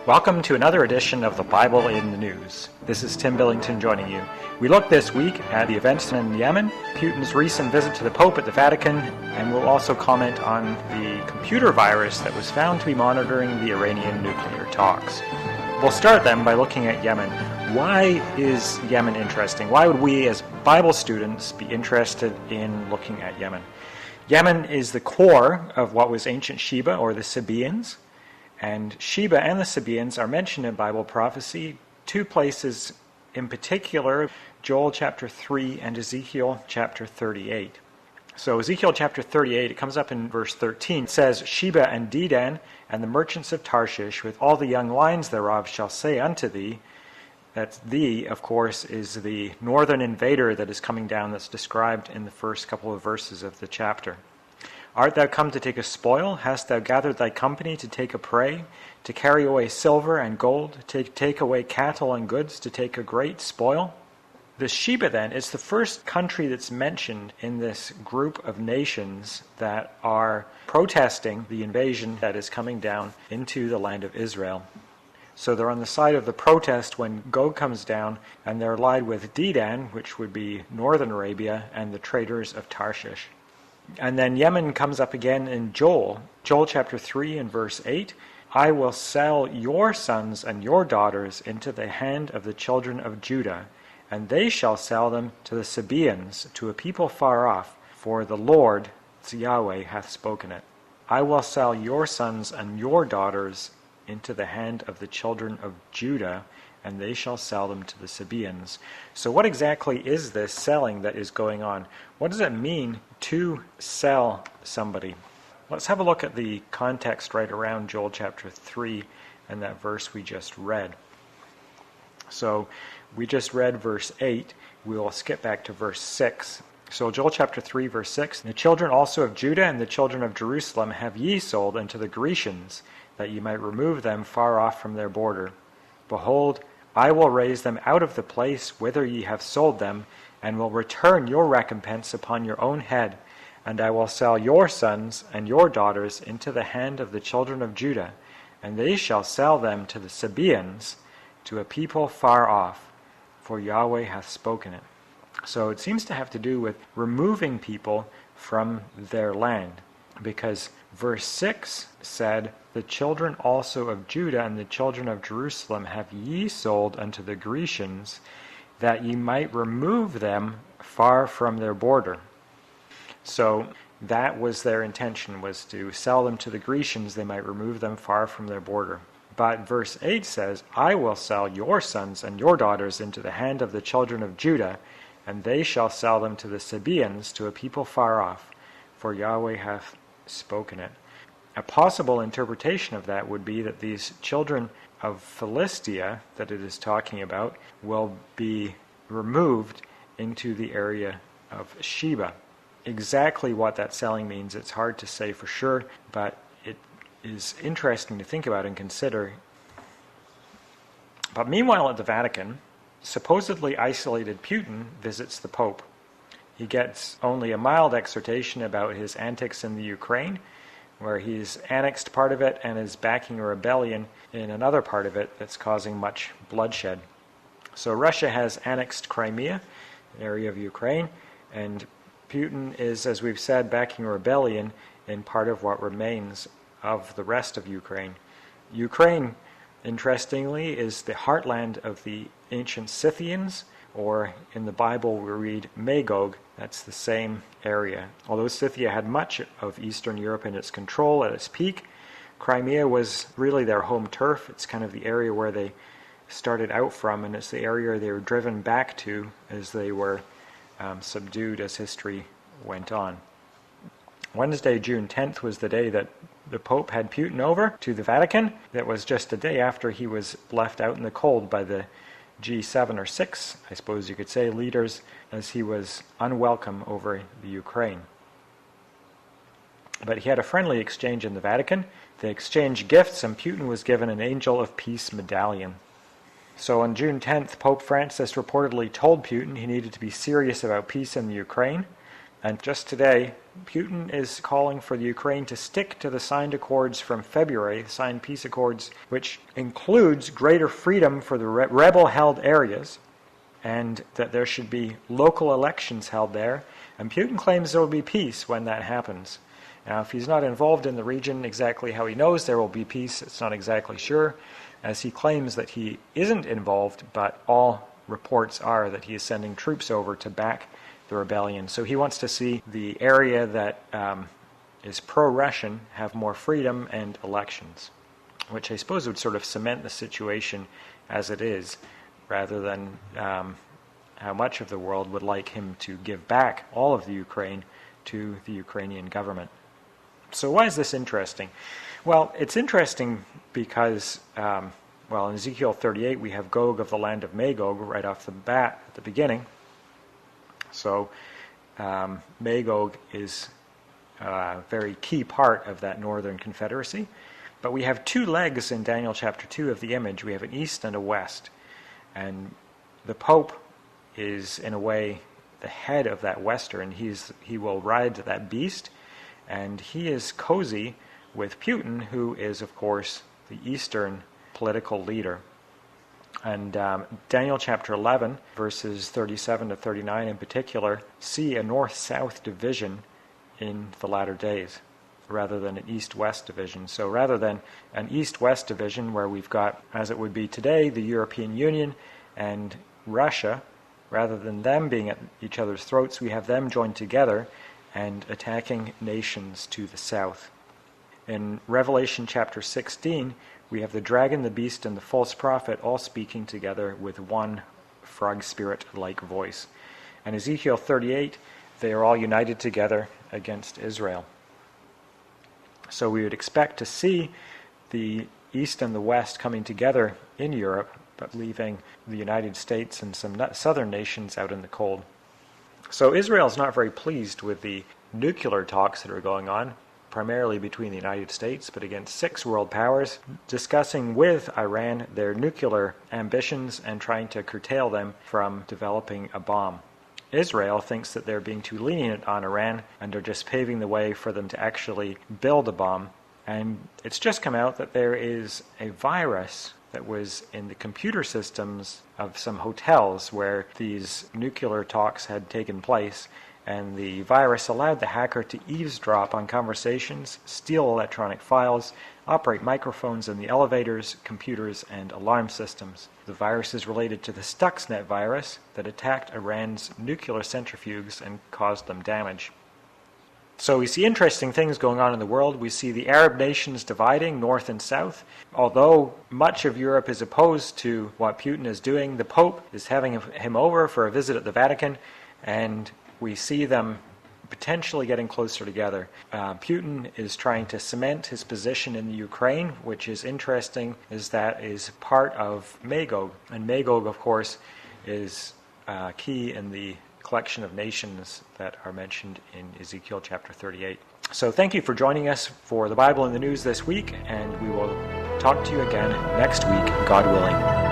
Welcome to another edition of the Bible in the News. This is Tim Billington joining you. We look this week at the events in Yemen, Putin's recent visit to the Pope at the Vatican, and we'll also comment on the computer virus that was found to be monitoring the Iranian nuclear talks. We'll start then by looking at Yemen. Why is Yemen interesting? Why would we as Bible students be interested in looking at Yemen? Yemen is the core of what was ancient Sheba, or the Sabeans. And Sheba and the Sabeans are mentioned in Bible prophecy, two places in particular, Joel chapter 3 and Ezekiel chapter 38. So Ezekiel chapter 38, it comes up in verse 13, it says, Sheba and Dedan and the merchants of Tarshish with all the young lions thereof shall say unto thee, that thee, of course, is the northern invader that is coming down that's described in the first couple of verses of the chapter. Art thou come to take a spoil? Hast thou gathered thy company to take a prey, to carry away silver and gold, to take away cattle and goods, to take a great spoil? The Sheba then is the first country that's mentioned in this group of nations that are protesting the invasion that is coming down into the land of Israel. So they're on the side of the protest when Gog comes down, and they're allied with Dedan, which would be northern Arabia, and the traders of Tarshish. And then Yemen comes up again in Joel chapter 3 and verse 8. I will sell your sons and your daughters into the hand of the children of Judah, and they shall sell them to the Sabeans, to a people far off, for the Lord, Yahweh, hath spoken it. I will sell your sons and your daughters into the hand of the children of Judah, and they shall sell them to the Sabeans. So what exactly is this selling that is going on? What does it mean to sell somebody? Let's have a look at the context right around Joel chapter 3 and that verse we just read. So we just read verse 8. We will skip back to verse 6. So Joel chapter 3 verse 6, The children also of Judah and the children of Jerusalem have ye sold unto the Grecians, that ye might remove them far off from their border. Behold, I will raise them out of the place whither ye have sold them, and will return your recompense upon your own head, and I will sell your sons and your daughters into the hand of the children of Judah, and they shall sell them to the Sabeans, to a people far off, for Yahweh hath spoken it. So it seems to have to do with removing people from their land, because verse 6 said, The children also of Judah and the children of Jerusalem have ye sold unto the Grecians, that ye might remove them far from their border. So that was their intention, was to sell them to the Grecians, they might remove them far from their border. But verse 8 says, I will sell your sons and your daughters into the hand of the children of Judah, and they shall sell them to the Sabeans, to a people far off, for Yahweh hath spoken it. A possible interpretation of that would be that these children of Philistia that it is talking about will be removed into the area of Sheba. Exactly what that selling means, it's hard to say for sure, but it is interesting to think about and consider. But meanwhile at the Vatican, supposedly isolated Putin visits the Pope. He gets only a mild exhortation about his antics in the Ukraine, where he's annexed part of it and is backing a rebellion in another part of it that's causing much bloodshed. So Russia has annexed Crimea, an area of Ukraine, and Putin is, as we've said, backing a rebellion in part of what remains of the rest of Ukraine. Ukraine, interestingly, is the heartland of the ancient Scythians, or in the Bible we read Magog. That's the same area. Although Scythia had much of Eastern Europe in its control at its peak, Crimea was really their home turf. It's kind of the area where they started out from, and it's the area they were driven back to as they were subdued as history went on. Wednesday, June 10th, was the day that the Pope had Putin over to the Vatican. That was just a day after he was left out in the cold by the G7 or 6, I suppose you could say, leaders, as he was unwelcome over the Ukraine. But he had a friendly exchange in the Vatican. They exchanged gifts, and Putin was given an Angel of Peace medallion. So on June 10th, Pope Francis reportedly told Putin he needed to be serious about peace in the Ukraine, And just today, Putin is calling for the Ukraine to stick to the signed accords from February, the signed peace accords, which includes greater freedom for the rebel-held areas, and that there should be local elections held there. And Putin claims there will be peace when that happens. Now, if he's not involved in the region exactly how he knows there will be peace, it's not exactly sure, as he claims that he isn't involved, but all reports are that he is sending troops over to back the rebellion. So he wants to see the area that is pro-Russian have more freedom and elections, which I suppose would sort of cement the situation as it is, rather than how much of the world would like him to give back all of the Ukraine to the Ukrainian government. So why is this interesting? Well, it's interesting because, in Ezekiel 38 we have Gog of the land of Magog right off the bat at the beginning. So Magog is a very key part of that northern confederacy. But we have two legs in Daniel chapter 2 of the image. We have an east and a west. And the Pope is, in a way, the head of that western. He will ride that beast, and he is cozy with Putin, who is, of course, the eastern political leader. And Daniel chapter 11, verses 37 to 39 in particular, see a north-south division in the latter days, rather than an east-west division. So rather than an east-west division where we've got, as it would be today, the European Union and Russia, rather than them being at each other's throats, we have them joined together and attacking nations to the south. In Revelation chapter 16, we have the dragon, the beast, and the false prophet all speaking together with one frog spirit-like voice. And Ezekiel 38, they are all united together against Israel. So we would expect to see the east and the west coming together in Europe, but leaving the United States and some southern nations out in the cold. So Israel is not very pleased with the nuclear talks that are going on, primarily between the United States, but against 6 world powers, discussing with Iran their nuclear ambitions and trying to curtail them from developing a bomb. Israel thinks that they're being too lenient on Iran and are just paving the way for them to actually build a bomb. And it's just come out that there is a virus that was in the computer systems of some hotels where these nuclear talks had taken place, and the virus allowed the hacker to eavesdrop on conversations, steal electronic files, operate microphones in the elevators, computers, and alarm systems. The virus is related to the Stuxnet virus that attacked Iran's nuclear centrifuges and caused them damage. So we see interesting things going on in the world. We see the Arab nations dividing north and south. Although much of Europe is opposed to what Putin is doing, the Pope is having him over for a visit at the Vatican, and we see them potentially getting closer together. Putin is trying to cement his position in the Ukraine, which is interesting, is that is part of Magog. And Magog, of course, is key in the collection of nations that are mentioned in Ezekiel chapter 38. So thank you for joining us for the Bible in the News this week, and we will talk to you again next week, God willing.